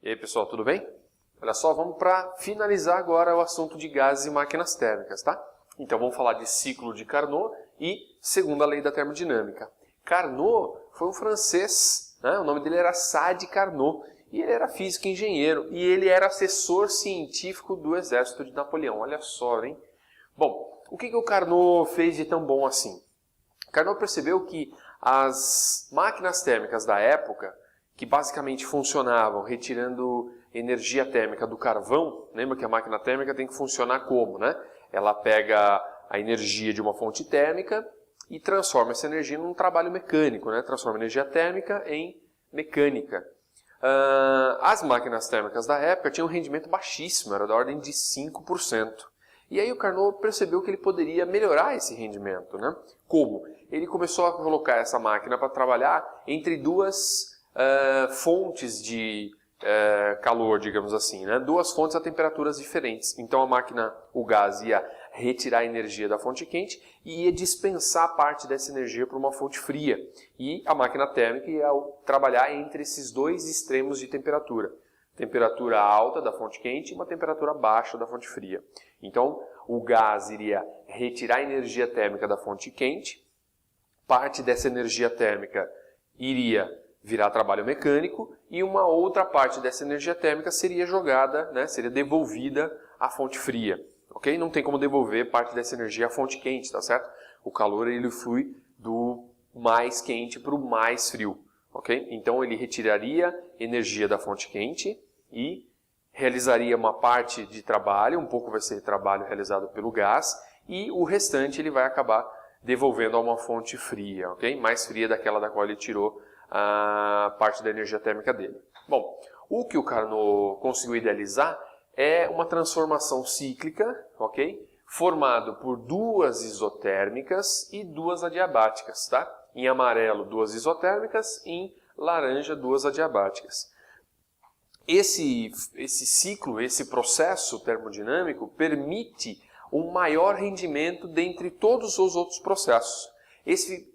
E aí, pessoal, tudo bem? Olha só, vamos para finalizar agora o assunto de gases e máquinas térmicas, tá? Então vamos falar de ciclo de Carnot e segunda lei da termodinâmica. Carnot foi um francês, né? O nome dele era Sadi Carnot, e ele era físico e engenheiro, e ele era assessor científico do exército de Napoleão. Olha só, hein? Bom, o que o Carnot fez de tão bom assim? Carnot percebeu que as máquinas térmicas da época, que basicamente funcionavam retirando energia térmica do carvão, lembra que a máquina térmica tem que funcionar como, né? Ela pega a energia de uma fonte térmica e transforma essa energia num trabalho mecânico, né? Transforma energia térmica em mecânica. As máquinas térmicas da época tinham um rendimento baixíssimo, era da ordem de 5%. E aí o Carnot percebeu que ele poderia melhorar esse rendimento, né? Como? Ele começou a colocar essa máquina para trabalhar entre duas fontes de calor, digamos assim, né? Duas fontes a temperaturas diferentes. Então a máquina, o gás, ia retirar a energia da fonte quente e ia dispensar parte dessa energia para uma fonte fria. E a máquina térmica ia trabalhar entre esses dois extremos de temperatura. Temperatura alta da fonte quente e uma temperatura baixa da fonte fria. Então o gás iria retirar a energia térmica da fonte quente, parte dessa energia térmica iria virar trabalho mecânico e uma outra parte dessa energia térmica seria jogada, né, seria devolvida à fonte fria. Okay? Não tem como devolver parte dessa energia à fonte quente, tá certo? O calor ele flui do mais quente para o mais frio. Okay? Então ele retiraria energia da fonte quente e realizaria uma parte de trabalho, um pouco vai ser trabalho realizado pelo gás, e o restante ele vai acabar devolvendo a uma fonte fria, okay? Mais fria daquela da qual ele tirou a parte da energia térmica dele. Bom, o que o Carnot conseguiu idealizar é uma transformação cíclica, okay? Formado por duas isotérmicas e duas adiabáticas, tá? Em amarelo, duas isotérmicas, em laranja, duas adiabáticas. Esse ciclo, esse processo termodinâmico permite um maior rendimento dentre todos os outros processos. Esse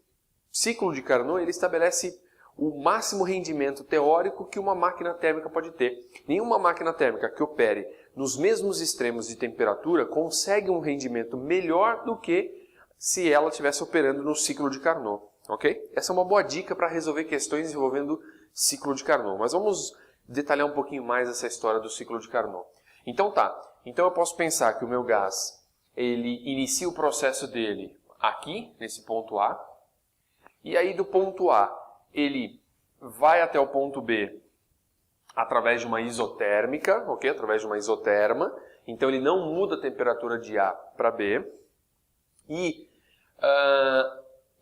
ciclo de Carnot ele estabelece o máximo rendimento teórico que uma máquina térmica pode ter. Nenhuma máquina térmica que opere nos mesmos extremos de temperatura consegue um rendimento melhor do que se ela estivesse operando no ciclo de Carnot. Okay? Essa é uma boa dica para resolver questões envolvendo ciclo de Carnot. Mas vamos detalhar um pouquinho mais essa história do ciclo de Carnot. Então tá, então eu posso pensar que o meu gás, ele inicia o processo dele aqui, nesse ponto A, e aí do ponto A, ele vai até o ponto B através de uma isotérmica, ok? Através de uma isoterma, então ele não muda a temperatura de A para B, e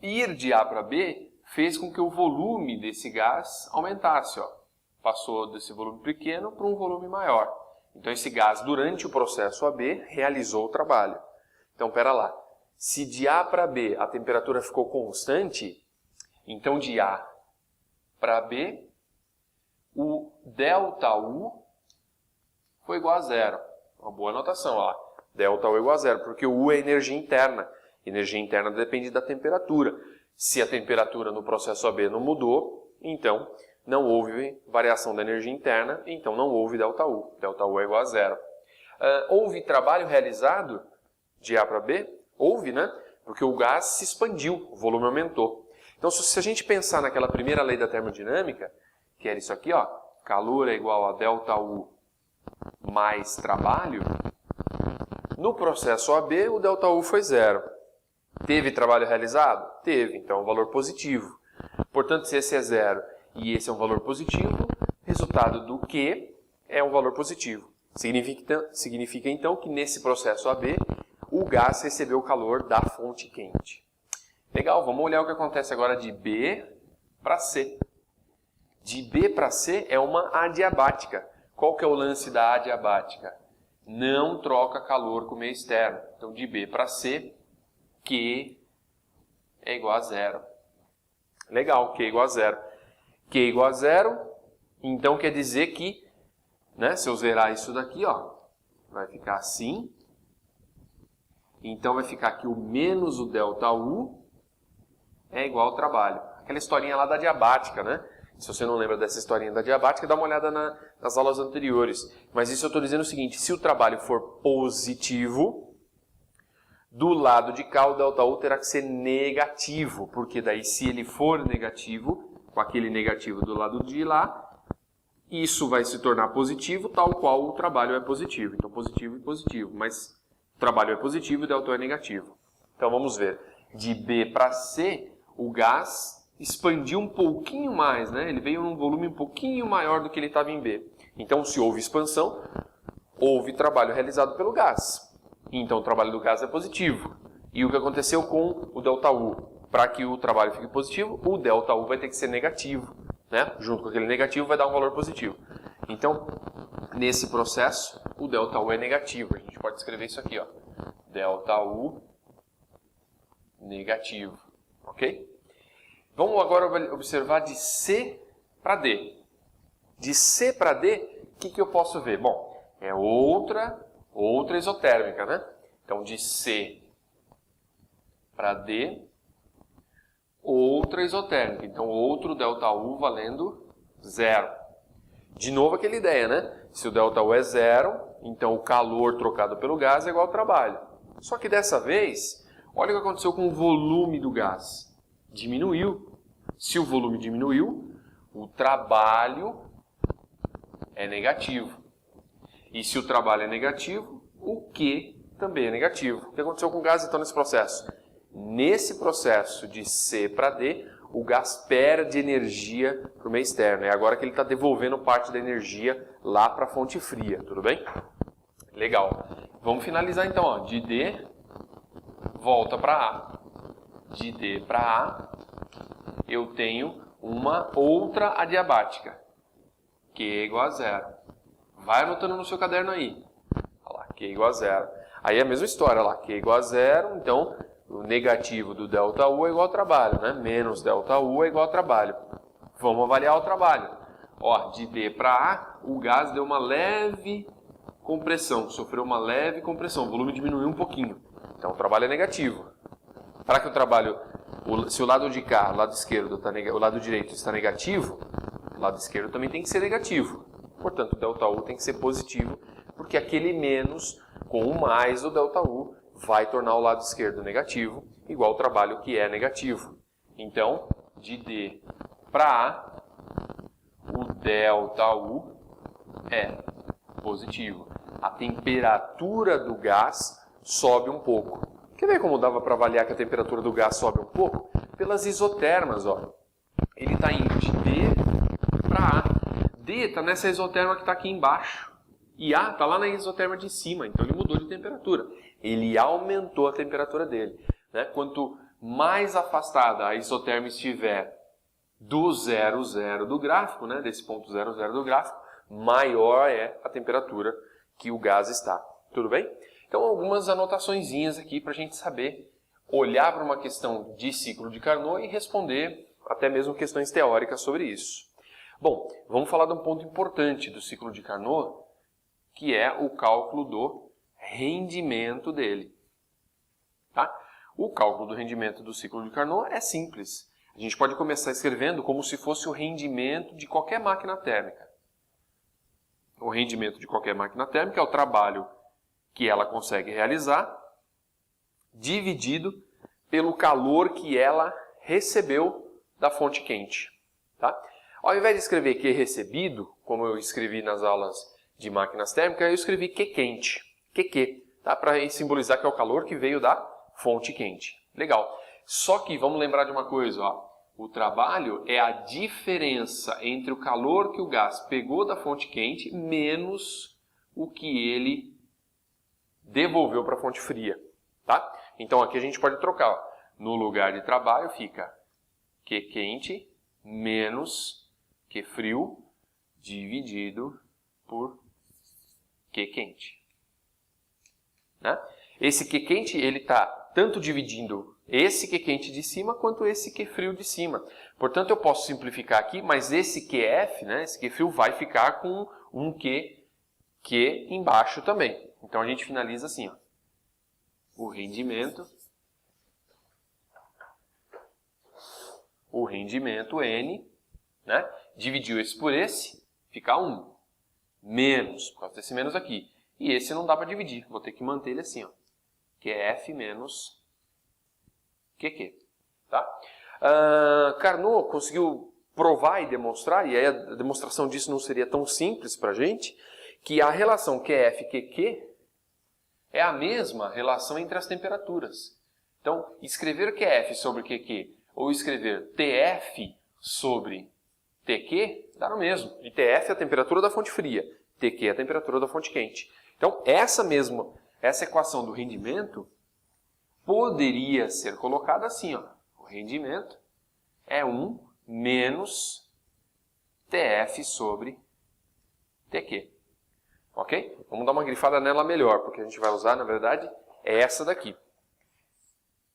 ir de A para B fez com que o volume desse gás aumentasse, ó. Passou desse volume pequeno para um volume maior. Então esse gás, durante o processo AB, realizou o trabalho. Então, pera lá. Se de A para B a temperatura ficou constante, então de A para B, o ΔU foi igual a zero. Uma boa anotação, ó. ΔU igual a zero, porque o U é energia interna. Energia interna depende da temperatura. Se a temperatura no processo AB não mudou, então não houve variação da energia interna, então não houve ΔU. ΔU é igual a zero. Houve trabalho realizado de A para B? Houve, né? Porque o gás se expandiu, o volume aumentou. Então, se a gente pensar naquela primeira lei da termodinâmica, que era isso aqui, ó, calor é igual a ΔU mais trabalho, no processo AB o ΔU foi zero. Teve trabalho realizado? Teve, então é um valor positivo. Portanto, se esse é zero e esse é um valor positivo, resultado do Q é um valor positivo. Significa então que nesse processo AB, o gás recebeu o calor da fonte quente. Legal, vamos olhar o que acontece agora de B para C. De B para C é uma adiabática. Qual que é o lance da adiabática? Não troca calor com o meio externo. Então, de B para C, Q é igual a zero. Legal, Q é igual a zero. Q é igual a zero, então quer dizer que, né, se eu zerar isso daqui, ó, vai ficar assim. Então vai ficar aqui o menos o ΔU é igual ao trabalho. Aquela historinha lá da diabática, né? Se você não lembra dessa historinha da diabática, dá uma olhada nas aulas anteriores. Mas isso eu estou dizendo o seguinte, se o trabalho for positivo, do lado de cá o ΔU terá que ser negativo, porque daí se ele for negativo, com aquele negativo do lado de lá, isso vai se tornar positivo, tal qual o trabalho é positivo. Então positivo e positivo, mas o trabalho é positivo e o ΔU é negativo. Então vamos ver, de B para C, o gás expandiu um pouquinho mais, né? Ele veio num volume um pouquinho maior do que ele estava em B. Então, se houve expansão, houve trabalho realizado pelo gás. Então, o trabalho do gás é positivo. E o que aconteceu com o ΔU? Para que o trabalho fique positivo, o ΔU vai ter que ser negativo, né? Junto com aquele negativo vai dar um valor positivo. Então, nesse processo, o ΔU é negativo. A gente pode escrever isso aqui, ó. ΔU negativo, ok? Vamos agora observar de C para D. De C para D, o que eu posso ver? Bom, é outra isotérmica, né? Então, de C para D, outra isotérmica. Então, outro ΔU valendo 0. De novo aquela ideia, né? Se o ΔU é 0, então o calor trocado pelo gás é igual ao trabalho. Só que dessa vez, olha o que aconteceu com o volume do gás. Diminuiu. Se o volume diminuiu, o trabalho é negativo. E se o trabalho é negativo, o Q também é negativo. O que aconteceu com o gás então nesse processo? Nesse processo de C para D, o gás perde energia para o meio externo. É agora que ele está devolvendo parte da energia lá para a fonte fria, tudo bem? Legal. Vamos finalizar então, ó. De D, volta para A. De D para A, eu tenho uma outra adiabática, Q igual a 0. Vai anotando no seu caderno aí. Olha lá, Q igual a 0. Aí é a mesma história, lá, Q igual a 0, então o negativo do ΔU é igual ao trabalho, né? Menos ΔU é igual ao trabalho. Vamos avaliar o trabalho. Ó, de D para A, o gás deu uma leve compressão, sofreu uma leve compressão, o volume diminuiu um pouquinho. Então o trabalho é negativo. Para que o trabalho, se o lado de cá, o lado esquerdo, o lado direito está negativo, o lado esquerdo também tem que ser negativo. Portanto, o ΔU tem que ser positivo, porque aquele menos com o mais do ΔU vai tornar o lado esquerdo negativo, igual ao trabalho que é negativo. Então, de D para A, o ΔU é positivo. A temperatura do gás sobe um pouco. Quer ver como dava para avaliar que a temperatura do gás sobe um pouco? Pelas isotermas, ó. Ele está indo de D para A. D está nessa isoterma que está aqui embaixo. E A está lá na isoterma de cima, então ele mudou de temperatura. Ele aumentou a temperatura dele, né? Quanto mais afastada a isoterma estiver do 0,0 do gráfico, né? Desse ponto 0,0 do gráfico, maior é a temperatura que o gás está. Tudo bem? Então, algumas anotaçõezinhas aqui para a gente saber olhar para uma questão de ciclo de Carnot e responder até mesmo questões teóricas sobre isso. Bom, vamos falar de um ponto importante do ciclo de Carnot, que é o cálculo do rendimento dele. Tá? O cálculo do rendimento do ciclo de Carnot é simples. A gente pode começar escrevendo como se fosse o rendimento de qualquer máquina térmica. O rendimento de qualquer máquina térmica é o trabalho que ela consegue realizar, dividido pelo calor que ela recebeu da fonte quente. Tá? Ao invés de escrever Q recebido, como eu escrevi nas aulas de máquinas térmicas, eu escrevi Q quente, QQ, tá? Para simbolizar que é o calor que veio da fonte quente. Legal. Só que vamos lembrar de uma coisa, ó. O trabalho é a diferença entre o calor que o gás pegou da fonte quente menos o que ele devolveu para a fonte fria. Tá? Então aqui a gente pode trocar. Ó. No lugar de trabalho fica Q quente menos Q frio dividido por Q quente. Né? Esse Q quente ele está tanto dividindo esse Q quente de cima quanto esse Q frio de cima. Portanto, eu posso simplificar aqui, mas esse QF, né, esse Q frio, vai ficar com um Q embaixo também. Então, a gente finaliza assim. Ó. O rendimento N, né? Dividiu esse por esse, fica 1. Menos, por causa desse menos aqui. E esse não dá para dividir, vou ter que manter ele assim, ó. QF menos QQ. Tá? Carnot conseguiu provar e demonstrar, e aí a demonstração disso não seria tão simples para a gente, que a relação QF-QQ é a mesma relação entre as temperaturas. Então, escrever QF sobre QQ ou escrever TF sobre TQ dá no mesmo. E TF é a temperatura da fonte fria, TQ é a temperatura da fonte quente. Então, essa equação do rendimento poderia ser colocada assim, ó. O rendimento é 1 menos TF sobre TQ. Ok? Vamos dar uma grifada nela melhor, porque a gente vai usar, na verdade, é essa daqui.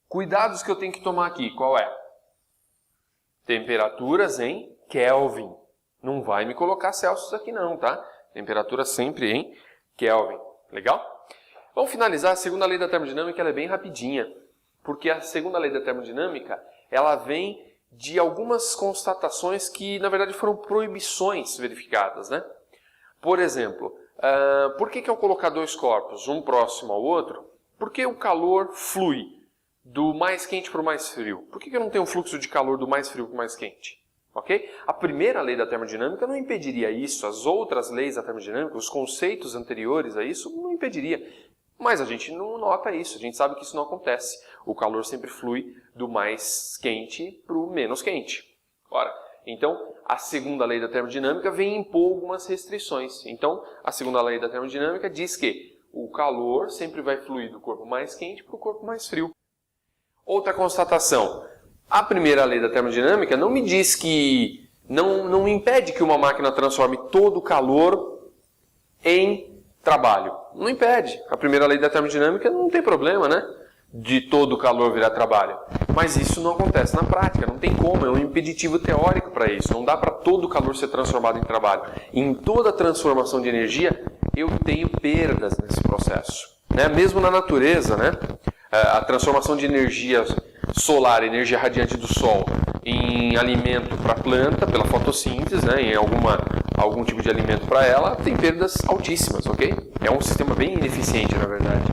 Cuidados que eu tenho que tomar aqui, qual é? Temperaturas em Kelvin. Não vai me colocar Celsius aqui não, tá? Temperatura sempre em Kelvin. Legal? Vamos finalizar. A segunda lei da termodinâmica, ela é bem rapidinha, porque a segunda lei da termodinâmica, ela vem de algumas constatações que, na verdade, foram proibições verificadas, né? Por exemplo, por que eu colocar dois corpos, um próximo ao outro? Porque o calor flui do mais quente para o mais frio. Por que eu não tenho um fluxo de calor do mais frio para o mais quente? Okay? A primeira lei da termodinâmica não impediria isso, as outras leis da termodinâmica, os conceitos anteriores a isso, não impediria. Mas a gente não nota isso, a gente sabe que isso não acontece. O calor sempre flui do mais quente para o menos quente. Ora, então, a segunda lei da termodinâmica vem impor algumas restrições. Então, a segunda lei da termodinâmica diz que o calor sempre vai fluir do corpo mais quente para o corpo mais frio. Outra constatação. A primeira lei da termodinâmica não me diz que... Não impede que uma máquina transforme todo o calor em trabalho. Não impede. A primeira lei da termodinâmica não tem problema, né? De todo o calor virar trabalho. Mas isso não acontece na prática, não tem como, é um impeditivo teórico para isso. Não dá para todo o calor ser transformado em trabalho. Em toda transformação de energia, eu tenho perdas nesse processo. Né? Mesmo na natureza, né? A transformação de energia solar, energia radiante do sol, em alimento para a planta, pela fotossíntese, né? Em algum tipo de alimento para ela, tem perdas altíssimas, ok? É um sistema bem ineficiente, na verdade.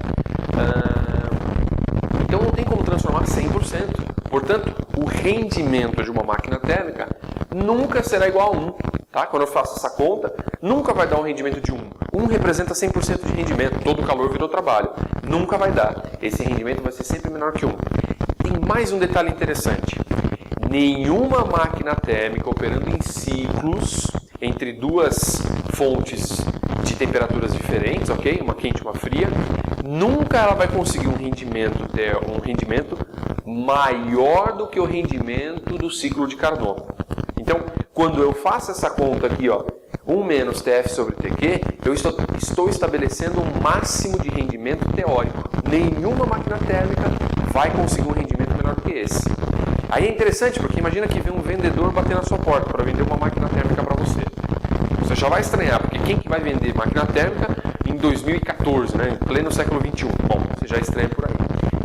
Então não tem como transformar 100%. Portanto, o rendimento de uma máquina térmica nunca será igual a 1. Tá? Quando eu faço essa conta, nunca vai dar um rendimento de 1. 1 representa 100% de rendimento, todo o calor virou trabalho. Nunca vai dar. Esse rendimento vai ser sempre menor que 1. Tem mais um detalhe interessante. Nenhuma máquina térmica operando em ciclos entre duas fontes de temperaturas diferentes, ok? Uma quente e uma fria, nunca ela vai conseguir um rendimento maior do que o rendimento do ciclo de Carnot. Então, quando eu faço essa conta aqui, ó, 1 menos TF sobre TQ, eu estou estabelecendo um máximo de rendimento teórico. Nenhuma máquina térmica vai conseguir um rendimento menor do que esse. Aí é interessante, porque imagina que vem um vendedor bater na sua porta para vender uma máquina térmica para você. Você já vai estranhar, porque quem que vai vender máquina térmica em 2014, né, em pleno século XXI? Bom, você já estranha por aí.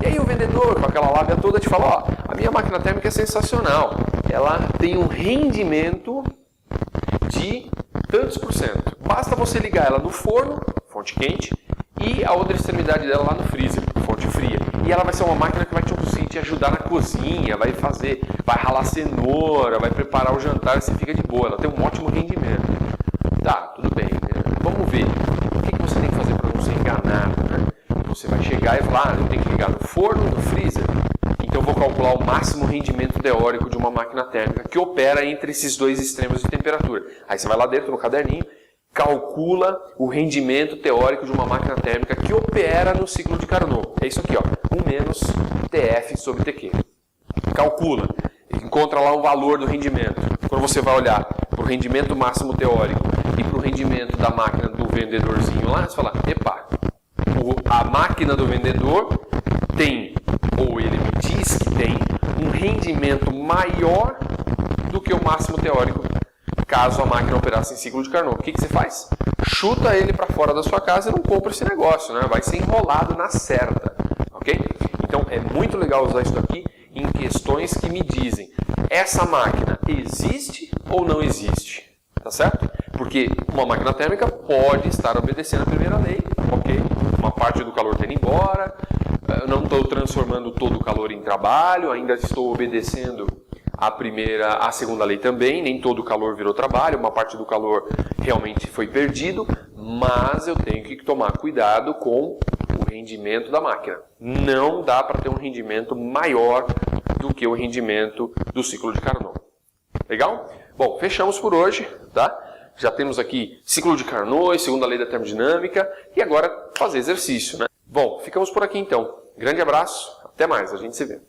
E aí o vendedor, com aquela lábia toda, te fala, ó, a minha máquina térmica é sensacional. Ela tem um rendimento de tantos por cento. Basta você ligar ela no forno, fonte quente, e a outra extremidade dela lá no freezer, fonte fria. E ela vai ser uma máquina que vai te ajudar na cozinha, vai ralar cenoura, vai preparar o jantar, você fica de boa. Ela tem um ótimo rendimento. Tá, tudo bem. Vamos ver. O que você tem que fazer para não ser enganado, né? Você vai chegar e falar, eu tenho que ligar no forno, no freezer. Então eu vou calcular o máximo rendimento teórico de uma máquina térmica que opera entre esses dois extremos de temperatura. Aí você vai lá dentro no caderninho, calcula o rendimento teórico de uma máquina térmica que opera no ciclo de Carnot. É isso aqui, ó, 1 menos TF sobre TQ. Calcula, encontra lá o valor do rendimento. Quando você vai olhar para o rendimento máximo teórico e para o rendimento da máquina do vendedorzinho lá, você fala, epa, a máquina do vendedor tem, ou ele me diz que tem, um rendimento maior do que o máximo teórico caso a máquina operasse em ciclo de Carnot. O que você faz? Chuta ele para fora da sua casa e não compra esse negócio, né? Vai ser enrolado na certa, ok? Então é muito legal usar isso aqui em questões que me dizem, essa máquina existe ou não existe, tá certo? Porque uma máquina térmica pode estar obedecendo a primeira lei, ok? Uma parte do calor está indo embora, eu não estou transformando todo o calor em trabalho, ainda estou obedecendo a segunda lei também, nem todo o calor virou trabalho, uma parte do calor realmente foi perdido, mas eu tenho que tomar cuidado com o rendimento da máquina. Não dá para ter um rendimento maior do que o rendimento do ciclo de Carnot. Legal? Bom, fechamos por hoje, tá? Já temos aqui ciclo de Carnot, segunda lei da termodinâmica e agora fazer exercício, né? Bom, ficamos por aqui então. Grande abraço, até mais, a gente se vê.